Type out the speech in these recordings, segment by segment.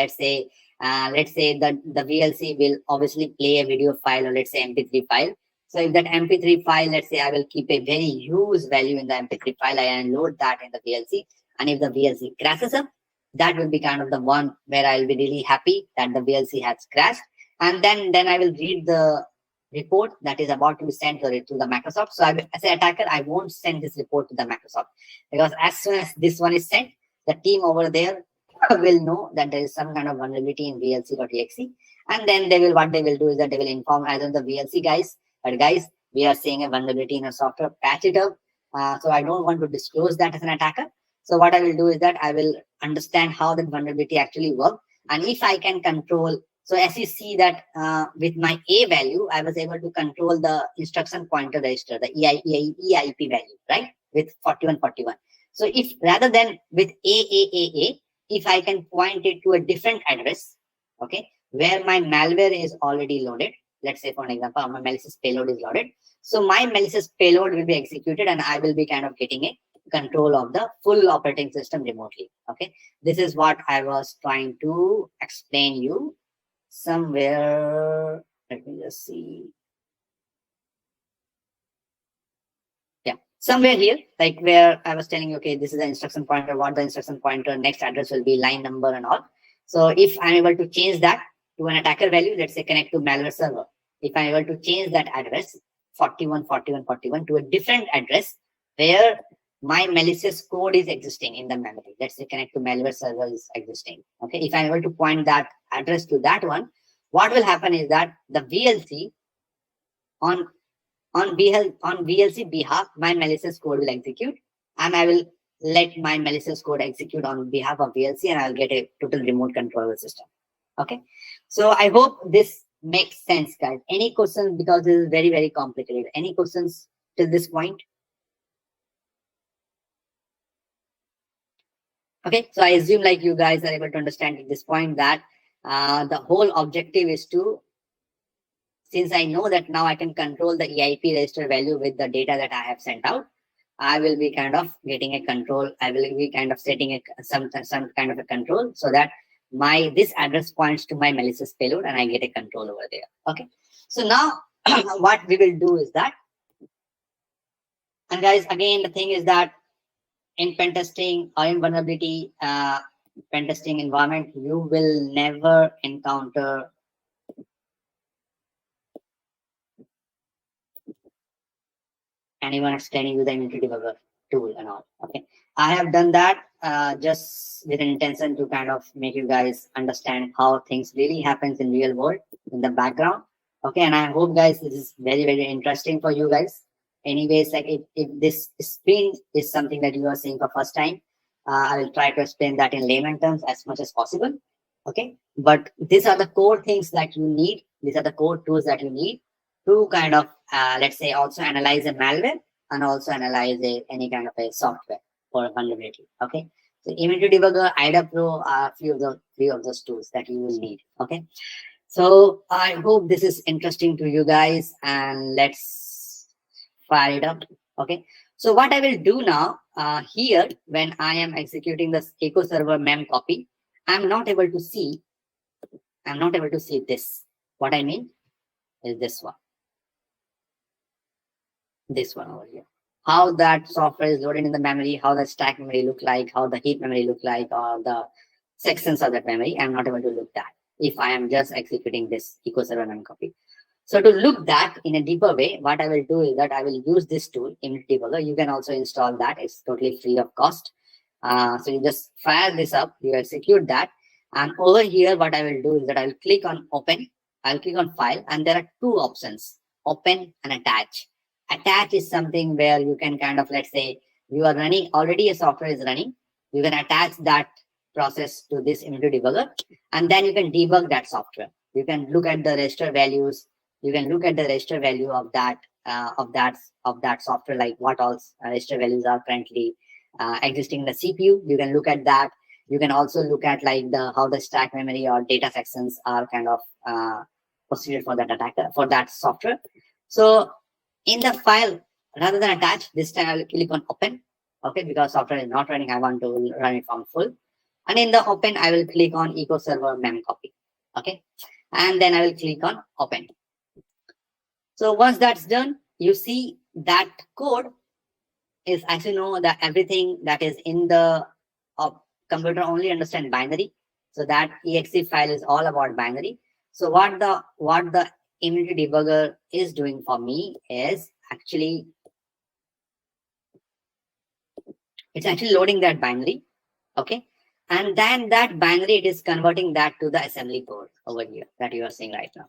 let's say that the VLC will obviously play a video file, or let's say MP3 file. So if that MP3 file, let's say I will keep a very huge value in the MP3 file, I unload that in the VLC. And if the VLC crashes up, that will be kind of the one where I'll be really happy that the VLC has crashed. And then I will read the report that is about to be sent to the Microsoft. So as an attacker, I won't send this report to the Microsoft, because as soon as this one is sent, the team over there will know that there is some kind of vulnerability in VLC.exe. And then what they will do is that they will inform either the VLC guys, but guys, we are seeing a vulnerability in a software, patch it up. So I don't want to disclose that as an attacker. So what I will do is that I will understand how that vulnerability actually works. And if I can control, so as you see that with my A value, I was able to control the instruction pointer register, the EIP value, right? With 4141. So if rather than with A, if I can point it to a different address, okay, where my malware is already loaded, let's say for an example, my malicious payload is loaded. So my malicious payload will be executed and I will be kind of getting a control of the full operating system remotely. Okay, this is what I was trying to explain you somewhere. Let me just see. Yeah, somewhere here, like where I was telling you, okay, this is the instruction pointer, what the instruction pointer, next address will be, line number and all. So if I'm able to change that to an attacker value, let's say connect to malware server. If I'm able to change that address 414141 to a different address where my malicious code is existing in the memory, let's say connect to malware server is existing. Okay, if I'm able to point that address to that one, what will happen is that the VLC on VLC behalf, my malicious code will execute, and I will let my malicious code execute on behalf of VLC, and I'll get a total remote control of the system. Okay, so I hope this makes sense, guys. Any questions? Because this is very, very complicated. Any questions till this point? Okay, so I assume like you guys are able to understand at this point that the whole objective is to, since I know that now I can control the EIP register value with the data that I have sent out, I will be kind of getting a control. I will be kind of setting some kind of a control so that this address points to my malicious payload and I get a control over there. Okay, so now what we will do is that, and guys, again, the thing is that in pen testing or in vulnerability pen testing environment, you will never encounter anyone explaining you the immunity debugger tool and all. Okay, I have done that just with an intention to kind of make you guys understand how things really happens in real world in the background. Okay, and I hope guys this is very, very interesting for you guys. Anyways, like if this screen is something that you are seeing for first time, I will try to explain that in layman terms as much as possible. Okay, but these are the core things that you need. These are the core tools that you need to kind of let's say also analyze a malware and also analyze any kind of a software for vulnerability. Okay, so immunity debugger, IDA Pro are few of those tools that you will need. Okay, so I hope this is interesting to you guys, and let's fire it up. Okay, so what I will do now here, when I am executing the echo server mem copy, I'm not able to see this. What I mean is this one over here, how that software is loaded in the memory, how the stack memory look like, how the heap memory look like, or the sections of that memory. I'm not able to look that if I am just executing this echo server mem copy. So to look that in a deeper way, what I will do is that I will use this tool, Immunity Debugger. You can also install that. It's totally free of cost. So you just fire this up, you execute that. And over here, what I will do is that I will click on open, I'll click on file, and there are two options, open and attach. Attach is something where you can kind of, let's say you are running, already a software is running, you can attach that process to this Immunity Debugger, and then you can debug that software. You can look at the register values. You can look at the register value of that software, like what all register values are currently existing in the CPU. You can look at that. You can also look at like how the stack memory or data sections are kind of proceeded for that attacker, for that software. So in the file, rather than attach, this time I'll click on open. Okay, because software is not running, I want to run it from full. And in the open, I will click on echo server mem copy. Okay. And then I will click on open. So once that's done, you see that code is actually know that everything that is in the computer only understand binary. So that exe file is all about binary. So what the immunity debugger is doing for me is actually it's actually loading that binary. Okay. And then that binary, it is converting that to the assembly code over here that you are seeing right now.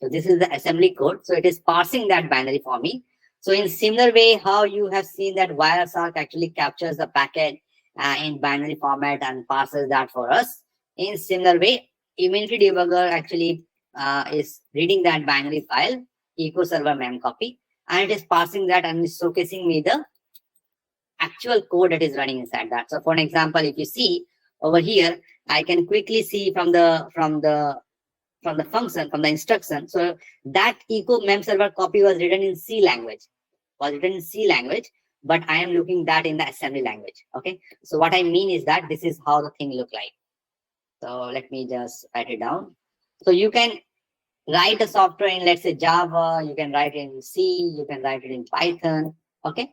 So this is the assembly code. So it is parsing that binary for me. So in similar way, how you have seen that WireShark actually captures the packet in binary format and parses that for us. In similar way, Immunity Debugger actually is reading that binary file, echo server mem copy, and it is parsing that and is showcasing me the actual code that is running inside that. So for an example, if you see over here, I can quickly see from the function, from the instruction. So that echo mem server copy was written in C language, but I am looking that in the assembly language. Okay. So what I mean is that this is how the thing look like. So let me just write it down. So you can write a software in, let's say, Java, you can write it in C, you can write it in Python. Okay.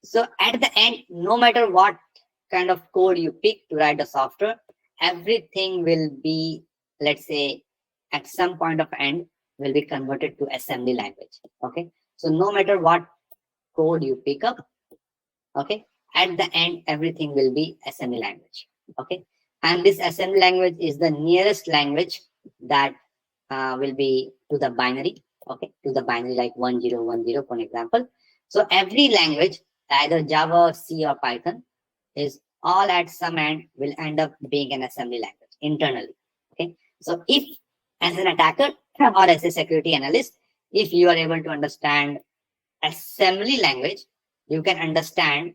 So at the end, no matter what kind of code you pick to write the software, everything will be, let's say, at some point of end will be converted to assembly language. Okay. So no matter what code you pick up, okay, at the end, everything will be assembly language. Okay. And this assembly language is the nearest language that will be to the binary. Okay. To the binary like 1010, for example. So every language, either Java, C, or Python, is all at some end will end up being an assembly language internally. Okay. So if as an attacker or as a security analyst, if you are able to understand assembly language, you can understand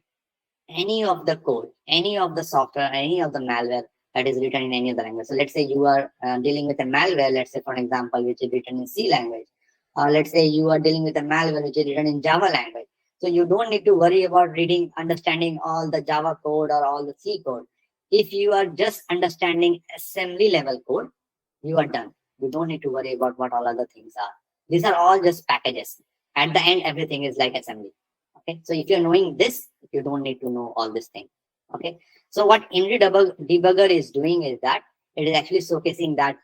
any of the code, any of the software, any of the malware that is written in any of the language. So let's say you are dealing with a malware, let's say for example, which is written in C language, or let's say you are dealing with a malware which is written in Java language. So you don't need to worry about reading, understanding all the Java code or all the C code. If you are just understanding assembly level code, you are done. You don't need to worry about what all other things are. These are all just packages. At the end, everything is like assembly. Okay. So if you're knowing this, you don't need to know all this thing. Okay. So what Debugger is doing is that it is actually showcasing that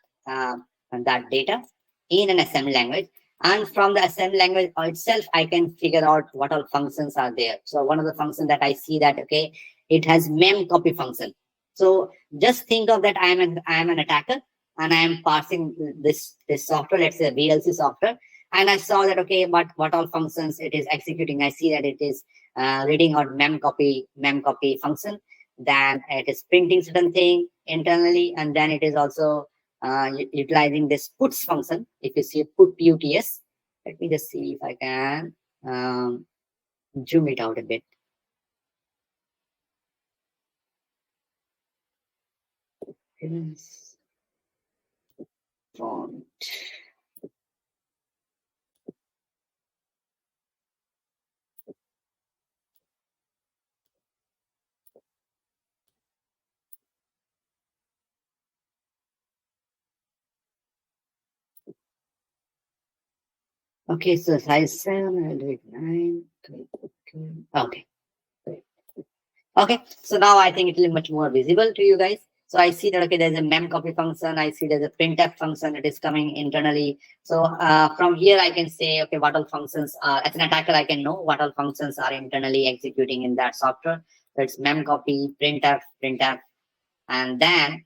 data in an assembly language. And from the assembly language itself, I can figure out what all functions are there. So one of the functions that I see that, okay, it has mem copy function. So just think of that I am an attacker and I am parsing this software, let's say VLC software. And I saw that, okay, but what all functions it is executing. I see that it is reading out mem copy function. Then it is printing certain thing internally. And then it is also utilizing this puts function. If you see put puts, let me just see if I can zoom it out a bit. Font. Okay, so size 7, I'll do it 9. Okay. Okay, so now I think it will be much more visible to you guys. So I see that, okay, there's a mem copy function. I see there's a printf function that is coming internally. So from here, I can say, okay, what all functions are, as an attacker, I can know what all functions are internally executing in that software. So it's mem copy, printf, and then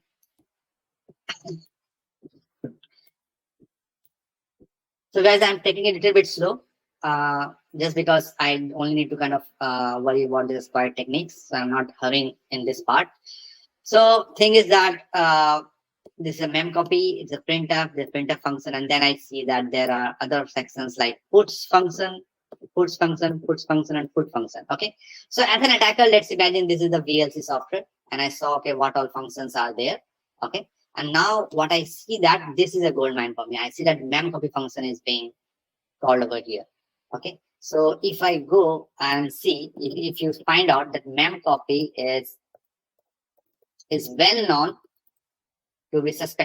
so guys, I'm taking it a little bit slow, just because I only need to kind of worry about the square techniques. So I'm not hurrying in this part. So thing is that this is a mem copy, it's a printf, the printf function, and then I see that there are other sections like puts function, and put function. Okay. So as an attacker, let's imagine this is the VLC software, and I saw, okay, what all functions are there. Okay. And now what I see that this is a gold mine for me. I see that mem copy function is being called over here. Okay. So if I go and see, if you find out that mem copy is is well known to be suspected